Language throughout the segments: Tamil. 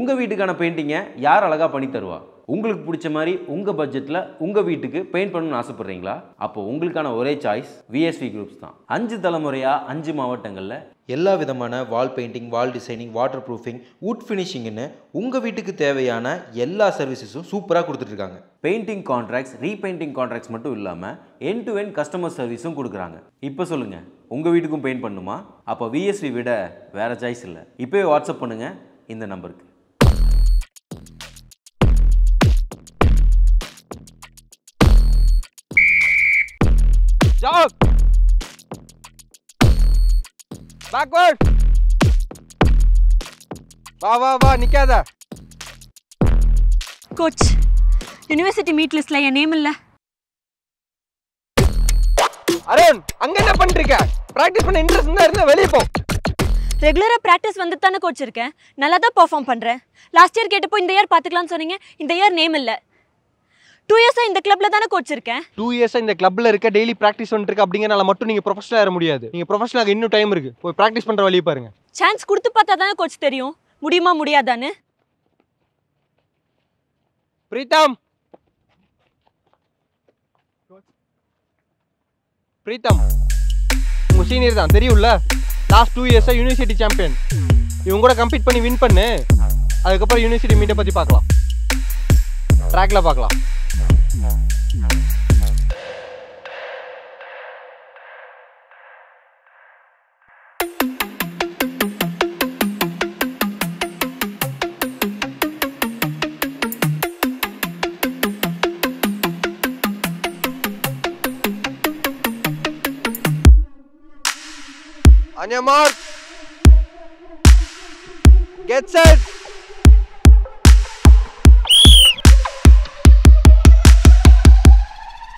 உங்கள் வீட்டுக்கான பெயிண்டிங்கை யார் அழகாக பண்ணி தருவா? உங்களுக்கு பிடிச்ச மாதிரி உங்கள் பட்ஜெட்டில் உங்கள் வீட்டுக்கு பெயிண்ட் பண்ணணும்னு ஆசைப்பட்றீங்களா? அப்போ உங்களுக்கான ஒரே சாய்ஸ் விஎஸ்வி குரூப்ஸ் தான். 5 தலைமுறையாக 5 மாவட்டங்களில் எல்லா விதமான wall painting, wall designing, waterproofing, wood ஃபினிஷிங்னு உங்கள் வீட்டுக்கு தேவையான எல்லா சர்வீசஸும் சூப்பராக கொடுத்துட்ருக்காங்க. பெயிண்டிங் கான்ட்ராக்ட்ஸ், ரீபெயிண்டிங் கான்ட்ராக்ட்ஸ் மட்டும் இல்லாமல் எண்ட் டு எண்ட் கஸ்டமர் சர்வீஸும் கொடுக்குறாங்க. இப்போ சொல்லுங்கள், உங்கள் வீட்டுக்கும் பெயிண்ட் பண்ணணுமா? அப்போ விஎஸ்வி விட வேறு சாய்ஸ் இல்லை. இப்போவே வாட்ஸ்அப் பண்ணுங்கள் இந்த நம்பருக்கு. Jog! Backward! வா நிக்காத. கோச், யுனிவர்சிட்டி மீட் லிஸ்ட்ல என் நேம் இல்ல. அருண், அங்க என்ன பண்ணிருக்க? பிராக்டிஸ் பண்ண இன்ட்ரெஸ்ட் இருந்தா வெளிய போ. ரெகுலரா பிராக்டிஸ் வந்து தான கோச் இருக்கேன். நல்லா தான் பெர்ஃபார்ம் பண்றேன். லாஸ்ட் இயர் கேட்டப்போ இந்த இயர் பாத்துக்கலாம்னு சொன்னீங்க. இந்த இயர் நேம் இல்ல. 2 இயர்ஸா இந்த கிளப்ல தான கோச் இருக்கேன். 2 இயர்ஸா இந்த கிளப்ல இருக்க, டெய்லி பிராக்டிஸ் பண்ணிட்டு இருக்க அப்படிங்கறனால மட்டும் நீங்க ப்ரொஃபஷனலா ஆக முடியாது. நீங்க ப்ரொஃபஷனலாக இன்னும் டைம் இருக்கு. போய் பிராக்டிஸ் பண்ற வழியை பாருங்க. சான்ஸ் கொடுத்து பார்த்தா தான கோச் தெரியும் முடியுமா முடியாதான்னு. பிரீத்தம் உங்க சீனியர் தான் தெரியும்ல. லாஸ்ட் 2 இயர்ஸா யூனிவர்சிட்டி சாம்பியன். இவங்க கூட கம்பீட் பண்ணி வின் பண்ணு. அதுக்கப்புறம் யூனிவர்சிட்டி மீட்டை பத்தி பார்க்கலாம். ட்ராக்ல பார்க்கலாம். On your mark. Get set.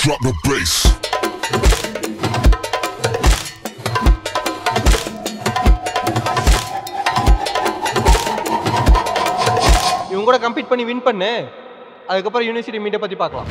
Drop the bass. இவங்க கூட கம்பீட் பண்ணி வின் பண்ணு. அதுக்கப்புறம் யூனிவர்சிட்டி மீட்டை பத்தி பார்க்கலாம்.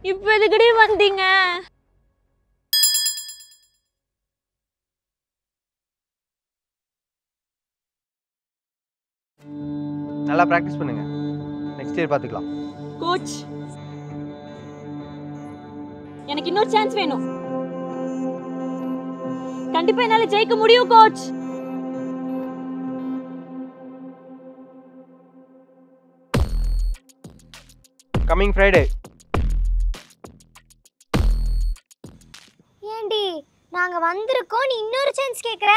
இப்போ எதுக்கடி வந்தீங்க? நல்லா பிராக்டிஸ் பண்ணுங்க. நெக்ஸ்ட் இயர் பாத்துக்கலாம். கோச், எனக்கு இன்னொரு சான்ஸ் வேணும். கண்டிப்பா என்னால ஜெயிக்க முடியும் கோச். Coming Friday. ஏண்டி நாங்க வந்திருக்கோம், நீ இன்னொரு சான்ஸ் கேக்குற?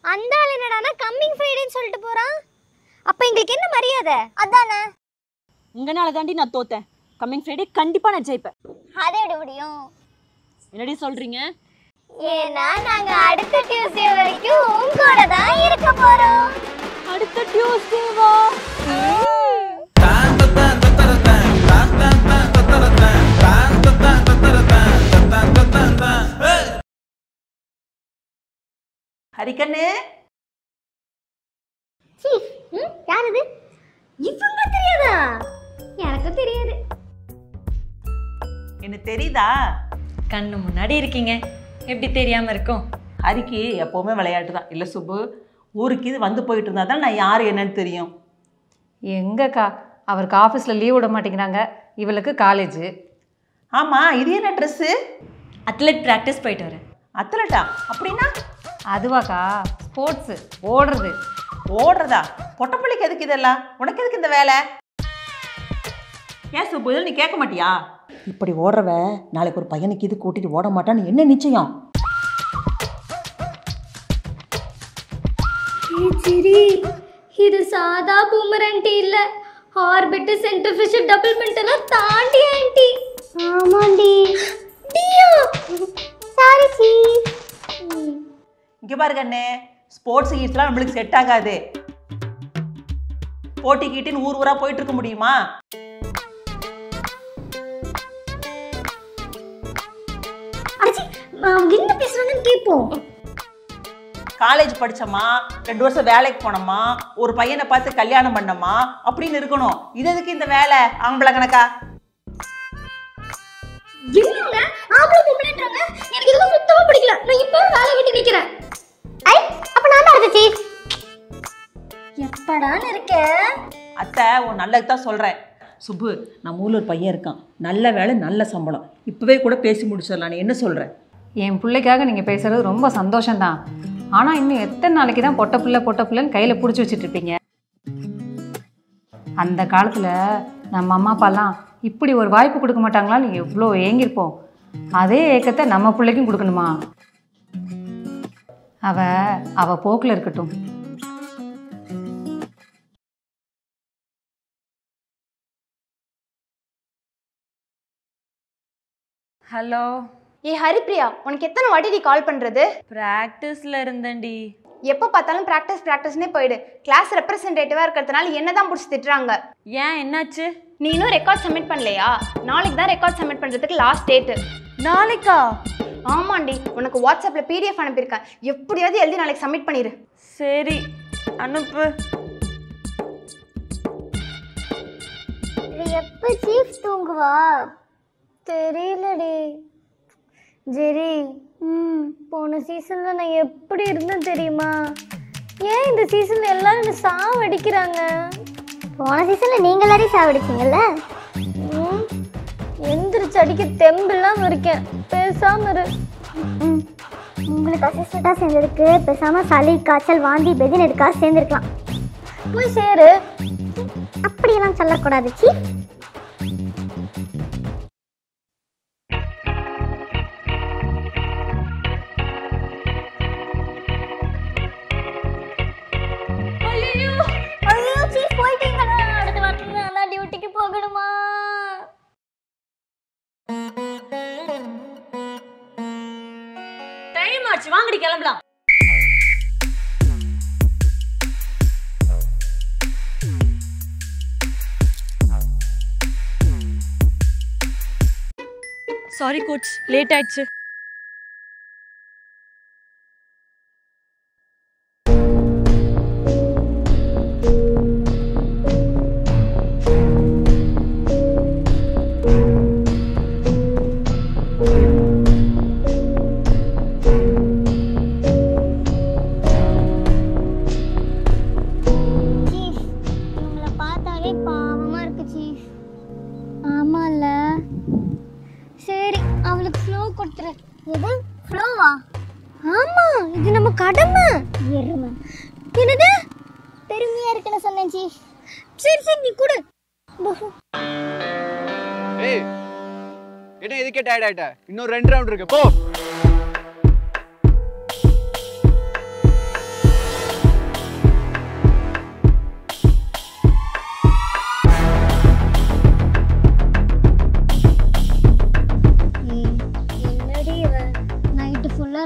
அந்த ஆள் என்னடானா கம்மிங் ஃப்ரைடேன்னு சொல்லிட்டு போறான். அப்ப எங்களுக்கு என்ன மரியாதை? அதானே உங்கனால தாண்டி நான் தோத்தேன். கம்மிங் ஃப்ரைடே கண்டிப்பா நான் ஜெயிப்பேன். அதை விட முடியும். என்னடி சொல்றீங்க? ஏன்னா நாங்க அடுத்த டியூஸ்டே வரைக்கும் உங்களோட தான் இருக்க போறோம். அடுத்த டியூஸ்டேவா? ஹரிக்கண்ணே, யார் இது? இவங்க தெரியாதா? எனக்கு தெரியாது. எனக்கு தெரியுதா? கண்ணு முன்னாடி இருக்கீங்க, எப்படி தெரியாம இருக்கும்? ஹரிக்கு எப்போவுமே விளையாட்டு தான் இல்லை சுப்பு. ஊருக்கு இது வந்து போயிட்டு இருந்தா தான் நான் யார் என்னன்னு தெரியும். எங்கக்கா, அவருக்கு ஆஃபீஸில் லீவ் விட மாட்டேங்கிறாங்க, இவளுக்கு காலேஜு. ஆமாம், இது என்ன ட்ரெஸ்ஸு? அத்லெட் ப்ராக்டிஸ் போயிட்டு வரேன். அத்லட்டா? அப்படின்னா? அதுவாக்கா, ஸ்போர்ட்ஸு, ஓடுறது. ஓடுறதா? பொட்டப்பிள்ளைக்கு எதுக்கு இதெல்லாம்? உனக்கு எதுக்கு இந்த வேலை? ஏன் சுப்பு, நீ கேட்க மாட்டியா? இப்படி ஓடுறவ நாளைக்கு ஒரு பையனுக்கு இது கூட்டிட்டு ஓட மாட்டான்னு என்ன நிச்சயம்? சரி, இது சாதா பூமர் ஆன்ட்டி இல்ல, ஆர்பிட் சென்டர்ஃபிஷ் டபுள்மெண்ட் எல்லாம் தாண்டி ஆன்ட்டி. ஆமாண்டி. டியோ சாரி சி. இங்க பாருங்க அண்ணே, ஸ்போர்ட்ஸ் கீட்ஸ்லாம் நம்மளுக்கு செட் ஆகாது. போட்டி கீட்டின்னு ஊர் ஊரா போயிட்டு இருக்க முடியுமா? அடச்சி, அவங்க என்ன பேசுறாங்கன்னு கேட்போம். காலேஜ் படிச்சோமா, 2 வருஷம் வேலைக்கு போனோமா, ஒரு பையனை பார்த்து கல்யாணம் பண்ணோமா அப்படின்னு இருக்கணும். இது எதுக்கு இந்த வேலை ஆம்பளை கணக்கா? என்னங்க ஆம்பளை பொம்பளைன்றாங்க? எனக்கு இதெல்லாம் சுத்தமா பிடிக்கல. நான் இப்போ வேலை விட்டு நிக்கிறேன். ஐ, அப்ப நான் தான் இருக்க சீஃப். எப்படான்னு இருக்க? அத்தை, உன் நல்லதுக்கு தான் சொல்கிறேன். சுப்பு, நம்ம ஊரில் ஒரு பையன் இருக்கான், நல்ல வேலை நல்ல சம்பளம், இப்போவே கூட பேசி முடிச்சிடலாம். நீ என்ன சொல்கிற? என் பிள்ளைக்காக நீங்கள் பேசுகிறது ரொம்ப சந்தோஷம்தான். ஆனால் இன்னும் எத்தனை நாளைக்கு தான் பொட்ட பிள்ளைன்னு கையில் பிடிச்சி வச்சுட்டு இருப்பீங்க? அந்த காலத்தில் நம்ம அம்மா அப்பாலாம் இப்படி ஒரு வாய்ப்பு கொடுக்க மாட்டாங்களான்னு எவ்வளோ ஏங்கியிருப்போம். அதே ஏக்கத்தை நம்ம பிள்ளைக்கும் கொடுக்கணுமா? அவ போக்கில் இருக்கட்டும். ஹலோ. ஏ ஹரிப்ரியா, உனக்கு எத்தனை வாட்டி நீ கால் பண்ணுறது? ப்ராக்டிஸில் இருந்தேன்டி. எப்போ பார்த்தாலும் ப்ராக்டிஸ்னே போயிடு. கிளாஸ் ரெப்ரசன்டேட்டிவாக இருக்கிறதுனால என்ன தான் பிடிச்சி திட்டுறாங்க. ஏன், என்னாச்சு? நீ இன்னும் ரெக்கார்ட் சப்மிட் பண்ணலையா? நாளைக்கு தான் ரெக்கார்ட் சப்மிட் பண்ணுறதுக்கு லாஸ்ட் டேட்டு. நாளைக்கா? ஆமாண்டி, உனக்கு வாட்ஸ்அப்பில் பிடிஎஃப் அனுப்பியிருக்கேன். எப்படியாவது எழுதி நாளைக்கு சப்மிட் பண்ணிடு. சரி, அனுப்பு. எப்ப சீஃப் தூங்குவா தெரியலடி. ஜெரி, போன சீசன்ல நான் எப்படி இருந்தேன் தெரியுமா? ஏன் இந்த சீசன்ல எல்லாரும் என்ன சாவடிக்கிறாங்க? போன சீசன்ல நீங்க எல்லாரையும் சாவடிச்சீங்கல்ல. எந்திரிச்சு அடிக்க தெம்பில்லாம இருக்கேன். பேசாம இரு. உங்களுக்கு அசிஸ்டண்டா சேர்ந்ததுக்கு பேசாம சளி, காய்ச்சல், வாந்தி, பெதின் எடுக்கா சேர்ந்துருக்கலாம். போய் சேரு. அப்படியெல்லாம் சொல்லக்கூடாது சீஃப். போகணுமா? டைம் ஆச்சு, வாங்கடி கிளம்பலாம். சாரி கோச், லேட் ஆயிடுச்சு. எது ஃப்ளோவா? ஆமா, இது நம்ம கடமை. எருமை. என்னது? பெருமையா இருக்குன்னு சொன்னேன் சீஃப். சரி சரி, நீ கொடு. ஏய், என்ன இதுக்கே டயர்ட் ஆயிட்ட? இன்னும் 2 ரவுண்ட் இருக்கு, போ.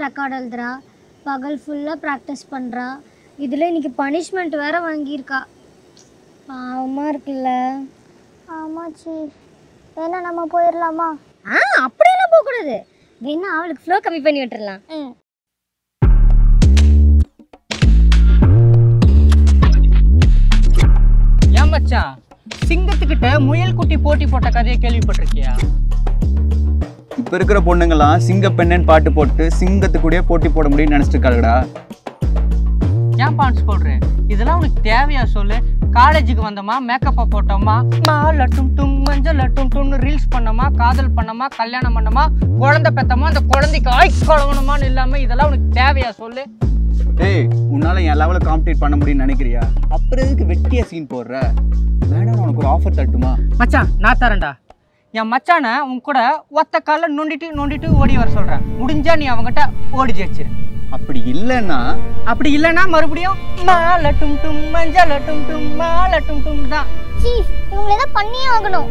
ரெக்கார்ட் எழுதுறா, பகல் ஃபுல்லாக ப்ராக்டிஸ் பண்ணுறா. இதில் இன்னைக்கு பனிஷ்மெண்ட் வேறு வாங்கியிருக்கா. பாவமாக இருக்குல்ல. ஆமாம் சீஃப். வேணா நம்ம போயிடலாமா? அப்படியெல்லாம் போகக்கூடாது. வேணா அவளுக்கு ஃப்ளோ கம்மி பண்ணி விட்டுறலாம். ஏன் மச்சான், சிங்கத்துக்கிட்ட முயல் குட்டி போட்டி போட்ட கதையை கேள்விப்பட்டிருக்கியா? இப்போ இருக்கிற பொண்ணுங்களாம் சிங்க பெண்ணன் பாட்டு போட்டு சிங்கத்துக்கூடயே போட்டி போட முடியும்னு நினச்சிட்டு இருக்காங்கடா. ஏன் பான்ஸ் போடுறேன்? இதெல்லாம் உனக்கு தேவையா சொல்லு? காலேஜுக்கு வந்தோமா, மேக்கப்பை போட்டோமா, மாலை டும் டும் மஞ்சள் டும் டும்னு ரீல்ஸ் பண்ணோமா, காதல் பண்ணோமா, கல்யாணம் பண்ணோமா, குழந்தை பெத்தோமா, அந்த குழந்தைக்கு ஆய்ஸ் கழுவணுமான்னு இல்லாமல் இதெல்லாம் உனக்கு தேவையா சொல்லு? டேய், உன்னால என் லெவலில் காம்படிட் பண்ண முடியும்னு நினைக்கிறியா? அப்புறம் எதுக்கு வெட்டியா சீன் போடுற? வேணா உனக்கு ஒரு ஆஃபர் தட்டுமா? மச்சான் நான் தரேன்டா. என் மச்சானை உன் கூட ஒத்த காலில் நோண்டிட்டு ஓடி வர சொல்கிறேன். முடிஞ்சா நீ அவங்ககிட்ட ஓடி ஜெயிச்சிரு. அப்படி இல்லைன்னா மறுபடியும் மாலை டும் டும் மஞ்சள் டும் டும் மாலை டும் டும் தான். சீஃப், இவங்களை தான் பண்ணியே ஆகணும்.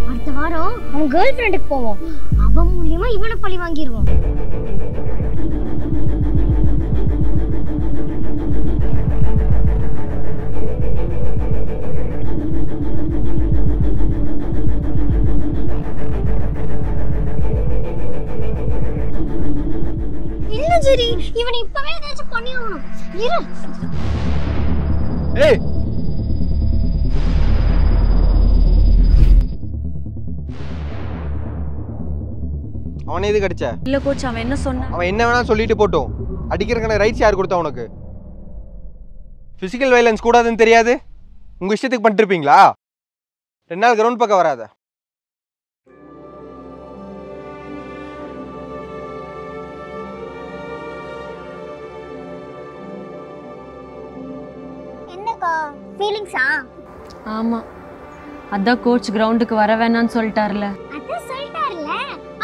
அடுத்த வாரம் அவன் கேர்ள் ஃப்ரெண்டுக்கு போவோம். அவன் மூலியமா இவனை பழி வாங்கிடுவோம். இல்ல ஜெரி, இவனை இப்பவே ஏதாச்சும் பண்ணி ஆகணும். இரு. ஏய், அவனே எதுக்கு அடிச்ச? இல்ல கோச், அவன் என்ன சொன்னான்? அவன் என்ன வேணா சொல்லிட்டு போட்டோம். அடிக்கிறதுக்கான ரைட்ஸ் யார் கொடுத்தா உனக்கு? ஃபிசிக்கல் வயலன்ஸ் கூடாதுன்னு தெரியாது? உங்க இஷ்டத்துக்கு பண்ணிட்டு இருப்பீங்களா? 2 நாள் கிரவுண்ட் பக்கம் வராத. என்னக்கா ஃபீலிங்ஸா? ஆமா, அதான் கோச் கிரவுண்டுக்கு வர வேணாம்னு சொல்லிட்டார்ல. அதான் சொல்லிட்டார்ல,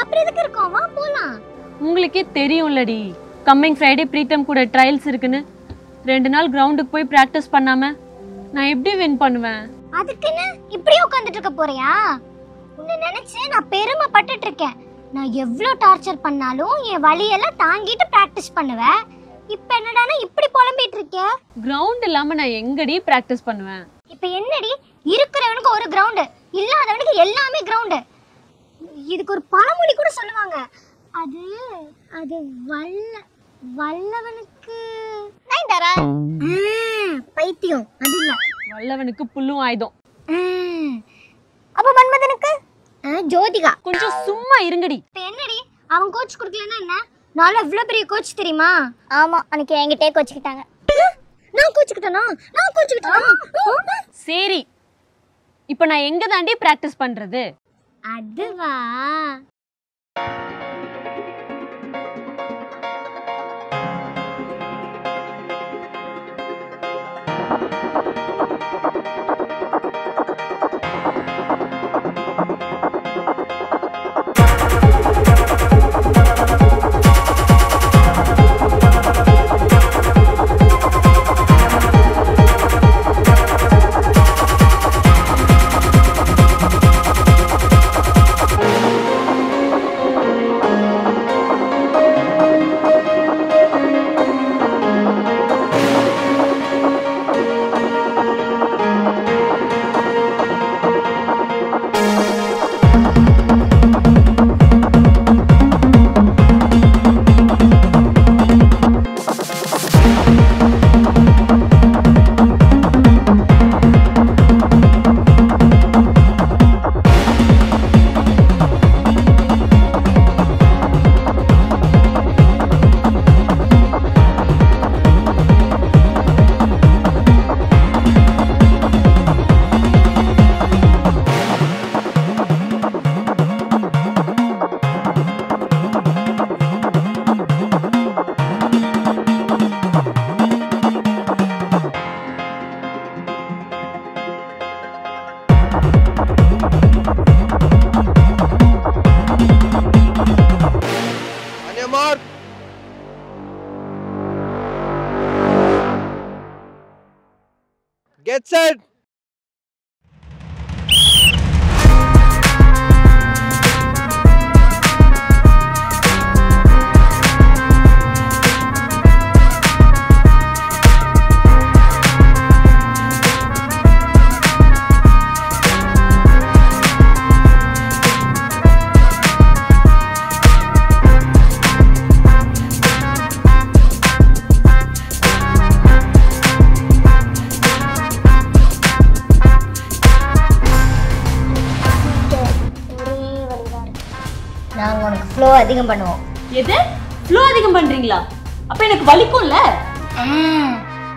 அப்புறம் எதுக்கு இருக்கோம்? வா போலாம். உங்களுக்கே தெரியும்லடி, கம்மிங் ஃப்ரைடே பிரீத்தம் கூட ட்ரையல்ஸ் இருக்குன்னு. 2 நாள் கிரவுண்டுக்கு போய் ப்ராக்டிஸ் பண்ணாம நான் எப்படி வின் பண்ணுவேன்? அதுக்குன்னு இப்படியே உட்காந்துட்டு இருக்க போறியா? உன்னை நினைச்சு நான் பெருமைப்பட்டுட்டு இருக்கேன். நான் எவ்வளோ டார்ச்சர் பண்ணாலும் என் வலியெல்லாம் தாங்கிட்டு ப்ராக்டிஸ் பண்ணுவேன். இப்போ என்னடானா இப்படி புலம்பிட்டு இருக்க? கிரவுண்ட் இல்லாம நான் எங்கடி ப்ராக்டிஸ் பண்ணுவேன்? இப்போ என்னடி, இருக்கிறவனுக்கு ஒரு கிரவுண்டு, இல்லாதவனுக்கு எல்லாமே கிரவுண்டு. இதுக்கு ஒரு பழமொழி கூட சொல்லுவாங்க. அது அது வல்லவனுக்கு நைன்தாரா பைத்தியம். அது இல்ல, வல்லவனுக்கு புல்லும் ஆயுதம். அப்ப மன்மதனுக்கு ஜோதிகா. கொஞ்சம் சும்மா இருங்கடி. இப்போ என்னடி, அவன் கோச் கொடுக்கலன்னா என்ன? நாளை இவ்வளோ பெரிய கோச் தெரியுமா? ஆமா, அன்னைக்கு என்கிட்டே கோச்சுக்கிட்டாங்க. நான் கோச்சுக்கிட்டேனா? சரி, இப்போ நான் எங்க தாண்டி ப்ராக்டிஸ் பண்றது? அதுவா, Get set. நாங்க உனக்கு ஃப்ளோ அதிகம் பண்ணுவோம். எது? ஃப்ளோ அதிகம் பண்றீங்களா? அப்ப எனக்கு வலிக்கும்ல?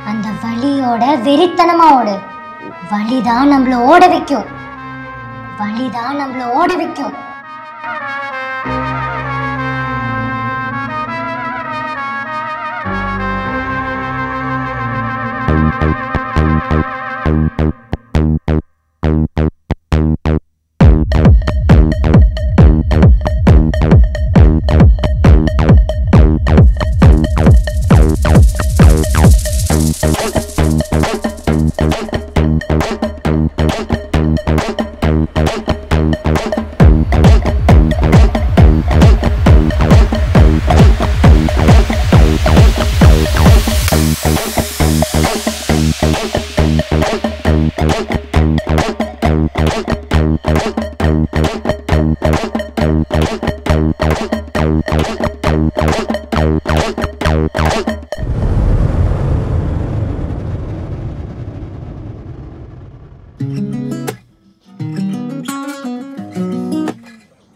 அந்த வலியோட வெறித்தனமா ஓடு. வலிதான் நம்மள ஓட வைக்கும். வலிதான் நம்மள ஓட வைக்கும்.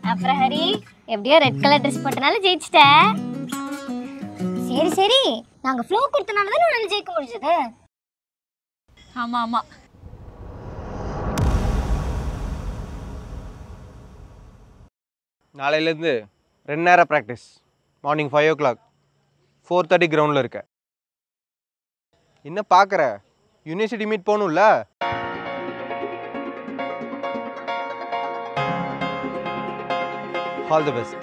அப்புறம் ஹரி எப்படியோ ரெட் கலர் ட்ரெஸ் போட்டனால ஜெயிச்சிட்ட. சரி சரி, நாங்க ஃப்ளோ கொடுத்தனால தான் உன்னால ஜெயிக்க முடிஞ்சது. ஆமா ஆமா. நாளையிலேருந்து 2 நேரம் ப்ராக்டிஸ். மார்னிங் 5 o'clock 4:30 கிரவுண்டில் இருக்க. என்ன பார்க்குற? யூனிவர்சிட்டி மீட் போகணும்ல. All the best.